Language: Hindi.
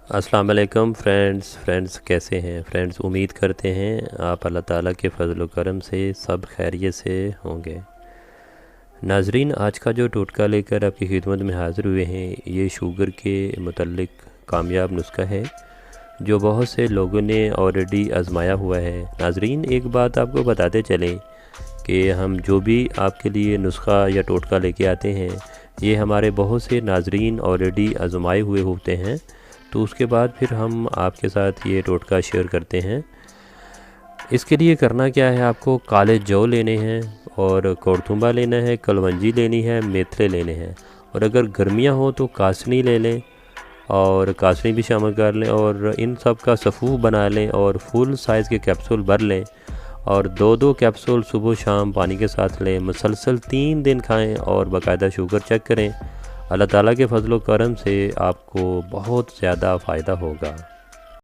अस्सलाम वालेकुम फ्रेंड्स कैसे हैं फ्रेंड्स। उम्मीद करते हैं आप अल्लाह ताला के फजल व करम से सब खैरियत से होंगे। नाजरीन, आज का जो टोटका लेकर आपकी खिदमत में हाज़िर हुए हैं, ये शुगर के मुतल्लिक कामयाब नुस्खा है जो बहुत से लोगों ने ऑलरेडी आजमाया हुआ है। नाजरीन, एक बात आपको बताते चलें कि हम जो भी आपके लिए नुस्खा या टोटका लेके आते हैं, ये हमारे बहुत से नाजरीन ऑलरेडी आजमाए हुए होते हैं, तो उसके बाद फिर हम आपके साथ ये टोटका शेयर करते हैं। इसके लिए करना क्या है, आपको काले जौ लेने हैं और कोरतुंबा लेना है, कलवंजी लेनी है, मेथरे लेने हैं, और अगर गर्मियां हो तो कासनी ले लें और कासनी भी शामिल कर लें, और इन सब का सफ़ूफ बना लें और फुल साइज़ के कैप्सूल भर लें और 2-2 कैप्सूल सुबह शाम पानी के साथ लें। मुसलसल 3 दिन खाएं और बाकायदा शुगर चेक करें। अल्लाह ताला के फजल व करम से आपको बहुत ज़्यादा फ़ायदा होगा।